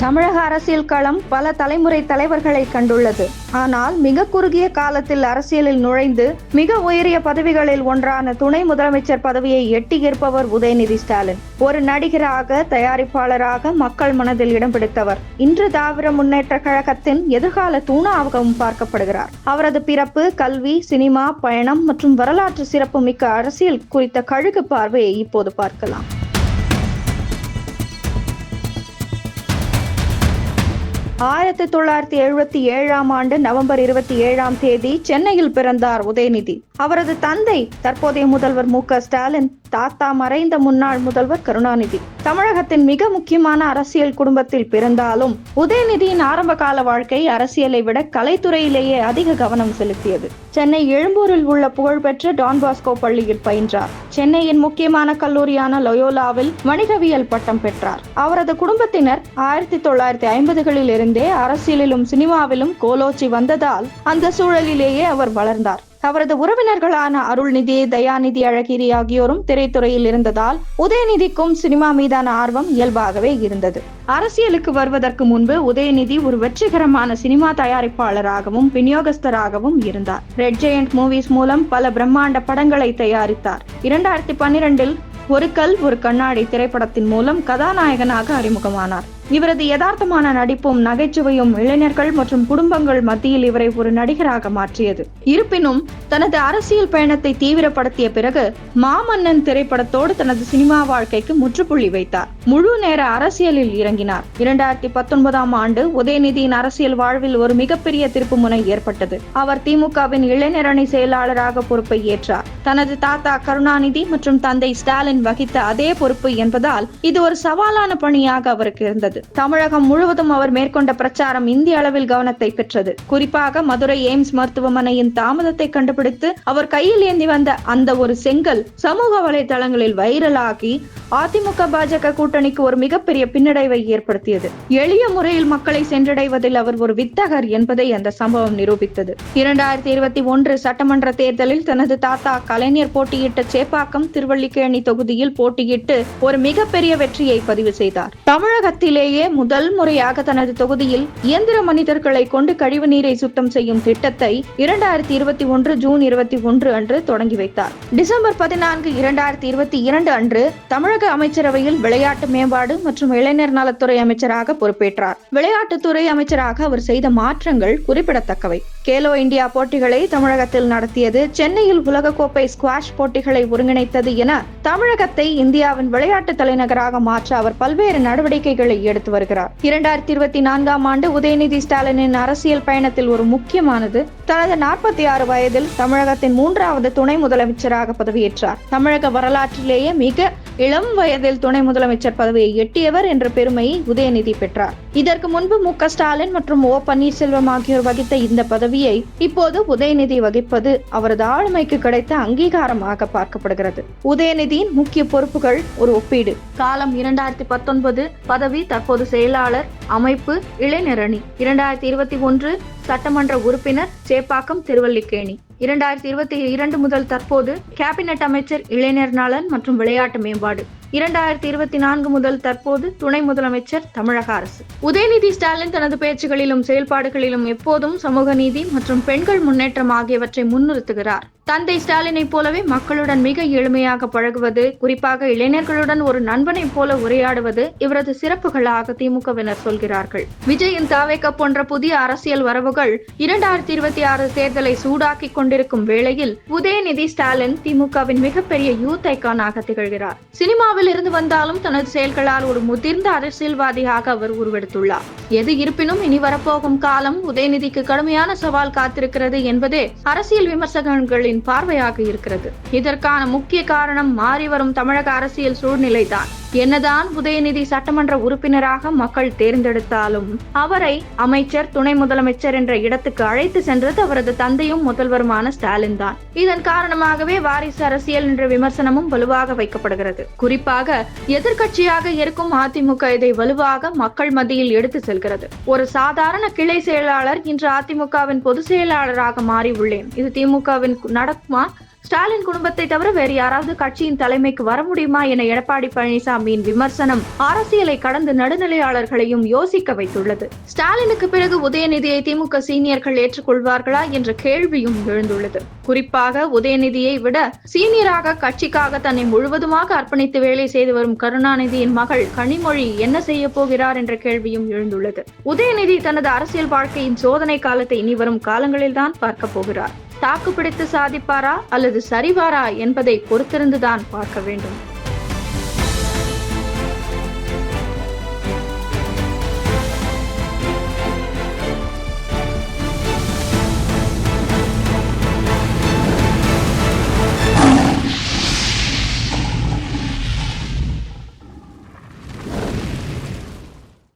தமிழக அரசியல் களம் பல தலைமுறை தலைவர்களை கண்டுள்ளது. ஆனால் மிக குறுகிய காலத்தில் அரசியலில் நுழைந்து மிக உயரிய பதவிகளில் ஒன்றான துணை முதலமைச்சர் பதவியை எட்டியிருப்பவர் உதயநிதி ஸ்டாலின். ஒரு நடிகராக, தயாரிப்பாளராக மக்கள் மனதில் இடம் பிடித்தவர். இன்று திராவிட முன்னேற்ற கழகத்தின் எதிர்கால தூணாகவும் பார்க்கப்படுகிறார். அவரது பிறப்பு, கல்வி, சினிமா பயணம் மற்றும் வரலாற்று சிறப்பு மிக்க அரசியல் குறித்த கழுகு பார்வையை இப்போது பார்க்கலாம். 1977ஆம் ஆண்டு நவம்பர் 27ஆம் தேதி சென்னையில் பிறந்தார் உதயநிதி. அவரது தந்தை தற்போதைய முதல்வர் மு.க. ஸ்டாலின், தாத்தா மறைந்த முன்னாள் முதல்வர் கருணாநிதி. தமிழகத்தின் மிக முக்கியமான அரசியல் குடும்பத்தில் பிறந்தாலும் உதயநிதியின் ஆரம்ப கால வாழ்க்கை அரசியலை விட கலைத்துறையிலேயே அதிக கவனம் செலுத்தியது. சென்னை எழும்பூரில் உள்ள புகழ்பெற்ற டான் பாஸ்கோ பள்ளியில் பயின்றார். சென்னையின் முக்கியமான கல்லூரியான லயோலாவில் வணிகவியல் பட்டம் பெற்றார். அவரது குடும்பத்தினர் 1950களில் இருந்தே அரசியலிலும் சினிமாவிலும் கோலோச்சி வந்ததால் அந்த சூழலிலேயே அவர் வளர்ந்தார். அவரது உறவினர்களான அருள்நிதி, தயாநிதி, அழகிரி ஆகியோரும் திரைத்துறையில் இருந்ததால் உதயநிதிக்கும் சினிமா மீதான ஆர்வம் இயல்பாகவே இருந்தது. அரசியலுக்கு வருவதற்கு முன்பு உதயநிதி ஒரு வெற்றிகரமான சினிமா தயாரிப்பாளராகவும் விநியோகஸ்தராகவும் இருந்தார். ரெட் ஜெயண்ட் மூவிஸ் மூலம் பல பிரம்மாண்ட படங்களை தயாரித்தார். 2012இல் ஒரு கல் ஒரு கண்ணாடி திரைப்படத்தின் மூலம் கதாநாயகனாக அறிமுகமானார். இவரது யதார்த்தமான நடிப்பும் நகைச்சுவையும் இளைஞர்கள் மற்றும் குடும்பங்கள் மத்தியில் இவரை ஒரு நடிகராக மாற்றியது. இருப்பினும் தனது அரசியல் பயணத்தை தீவிரப்படுத்திய பிறகு மாமன்னன் திரைப்படத்தோடு தனது சினிமா வாழ்க்கைக்கு முற்றுப்புள்ளி வைத்தார். முழு நேர அரசியலில் இறங்கினார். 2019ஆம் ஆண்டு உதயநிதியின் அரசியல் வாழ்வில் ஒரு மிகப்பெரிய திருப்பு முனை ஏற்பட்டது. அவர் திமுகவின் இளைஞரணி செயலாளராக பொறுப்பை ஏற்றார். தனது தாத்தா கருணாநிதி மற்றும் தந்தை ஸ்டாலின் வகித்த அதே பொறுப்பு என்பதால் இது ஒரு சவாலான பணியாக அவருக்கு இருந்தது. தமிழகம் முழுவதும் அவர் மேற்கொண்ட பிரச்சாரம் இந்திய அளவில் கவனத்தை பெற்றது. குறிப்பாக மதுரை எய்ம்ஸ் மருத்துவமனையின் தாமதத்தை கண்டுபிடித்து அவர் கையில் ஏந்தி வந்த அந்த ஒரு செங்கல் சமூக வலைதளங்களில் வைரலாகி அதிமுக பாஜக கூட்டணிக்கு ஒரு மிகப்பெரிய பின்னடைவை ஏற்படுத்தியது. எளிய முறையில் மக்களை சென்றடைவதில் அவர் ஒரு வித்தகர் என்பதை அந்த சம்பவம் நிரூபித்தது. 2021 சட்டமன்ற தேர்தலில் தனது தாத்தா கலைஞர் போட்டியிட்ட சேப்பாக்கம், திருவல்லிக்கேணி தொகுதியில் போட்டியிட்டு ஒரு மிகப்பெரிய வெற்றியை பதிவு செய்தார். தமிழகத்திலேயே முதல் முறையாக தனது தொகுதியில் இயந்திர மனிதர்களை கொண்டு கழிவு நீரை சுத்தம் செய்யும் திட்டத்தை 2021 ஜூன் 21 அன்று தொடங்கி வைத்தார். டிசம்பர் 14, 2022 அன்று தமிழக அமைச்சரவையில் விளையாட்டு மேம்பாடு மற்றும் இளைஞர் நலத்துறை அமைச்சராக பொறுப்பேற்றார். விளையாட்டுத்துறை அமைச்சராக அவர் செய்த மாற்றங்கள் குறிப்பிடத்தக்கவை. கேலோ இந்தியா போட்டிகளை தமிழகத்தில் நடத்தியது, சென்னையில் உலகக்கோப்பை ஸ்குவாஷ் போட்டிகளை ஒருங்கிணைத்தது என தமிழகத்தை இந்தியாவின் விளையாட்டு தலைநகராக மாற்ற அவர் பல்வேறு நடவடிக்கைகளை எடுத்து வருகிறார். 2024ஆம் ஆண்டு உதயநிதி ஸ்டாலினின் அரசியல் பயணத்தில் ஒரு முக்கியமானது தனது 46 வயதில் தமிழகத்தின் 3வது துணை முதலமைச்சராக பதவியேற்றார். தமிழக வரலாற்றிலேயே மிக இளம் வயதில் துணை முதலமைச்சர் பதவியை எட்டியவர் என்ற பெருமையை உதயநிதி பெற்றார். இதற்கு முன்பு மு.க. ஸ்டாலின் மற்றும் ஓ. பன்னீர்செல்வம் ஆகியோர் வகித்த இந்த பதவியை இப்போது உதயநிதி வகிப்பது அவரது ஆளுமைக்கு கிடைத்த அங்கீகாரமாக பார்க்கப்படுகிறது. உதயநிதியின் முக்கிய பொறுப்புகள் ஒரு ஒப்பீடு. காலம் 2019, பதவி தற்போது செயலாளர், அமைப்பு இளைஞரணி. 2021 சட்டமன்ற உறுப்பினர், சேப்பாக்கம், திருவல்லிக்கேணி. 2022 முதல் தற்போது கேபினெட் அமைச்சர், இளைஞர் நலன் மற்றும் விளையாட்டு மேம்பாடு. 2024 முதல் தற்போது துணை முதலமைச்சர், தமிழக அரசு. உதயநிதி ஸ்டாலின் தனது பேச்சுகளிலும் செயல்பாடுகளிலும் எப்போதும் சமூக நீதி மற்றும் பெண்கள் முன்னேற்றம் ஆகியவற்றை முன்னிறுத்துகிறார். தந்தை ஸ்டாலினை போலவே மக்களுடன் மிக எளிமையாக பழகுவது, குறிப்பாக இளைஞர்களுடன் ஒரு நண்பனை போல உரையாடுவது இவரது சிறப்புகளாக திமுகவினர் சொல்கிறார்கள். விஜயின் தாவேக போன்ற புதிய அரசியல் வரவுகள் 2026 தேர்தலை சூடாக்கி கொண்டிருக்கும் வேளையில் உதயநிதி ஸ்டாலின் திமுகவின் மிகப்பெரிய யூத் ஐகானாக திகழ்கிறார். சினிமாவில் இருந்து வந்தாலும் தனது செயல்களால் ஒரு முதிர்ந்த அரசியல்வாதியாக அவர் உருவெடுத்துள்ளார். எது இருப்பினும் இனி வரப்போகும் காலம் உதயநிதிக்கு கடுமையான சவால் காத்திருக்கிறது என்பதே அரசியல் விமர்சகர்களின் பார்வையாக இருக்கிறது. இதற்கான முக்கிய காரணம் மாறி வரும் தமிழக அரசியல் சூழ்நிலைதான். என்னதான் உதயநிதி சட்டமன்ற உறுப்பினராக மக்கள் தேர்ந்தெடுத்தாலும் அவரை அமைச்சர், துணை முதலமைச்சர் என்ற இடத்துக்கு அழைத்து சென்றது அவரது தந்தையும் முதல்வருமான ஸ்டாலின் தான். இதன் காரணமாகவே வாரிசு அரசியல் என்ற விமர்சனமும் வலுவாக வைக்கப்படுகிறது. குறிப்பாக எதிர்க்கட்சியாக இருக்கும் அதிமுக இதை வலுவாக மக்கள் மத்தியில் எடுத்து செல்கிறது. ஒரு சாதாரண கிளை செயலாளர் இன்று அதிமுகவின் பொதுச் செயலாளராக மாறி உள்ளேன். இது திமுகவின் நடக்குமா ஸ்டாலின் குடும்பத்தை தவிர வேறு யாராவது கட்சியின் தலைமைக்கு வர முடியுமா என எடப்பாடி பழனிசாமியின் விமர்சனம் அரசியலை கடந்து நடுநிலையாளர்களையும் யோசிக்க வைத்துள்ளது. ஸ்டாலினுக்கு பிறகு உதயநிதியை திமுக சீனியர்கள் ஏற்றுக்கொள்வார்களா என்ற கேள்வியும் எழுந்துள்ளது. குறிப்பாக உதயநிதியை விட சீனியராக கட்சிக்காக தன்னை முழுவதுமாக அர்ப்பணித்து வேலை செய்து வரும் கருணாநிதியின் மகள் கனிமொழி என்ன செய்ய போகிறார் என்ற கேள்வியும் எழுந்துள்ளது. உதயநிதி தனது அரசியல் வாழ்க்கையின் சோதனை காலத்தை இனி வரும் காலங்களில்தான் பார்க்க போகிறார். தாக்கு பிடித்து சாதிப்பாரா அல்லது சரிவாரா என்பதை பொறுத்திருந்துதான் பார்க்க வேண்டும்.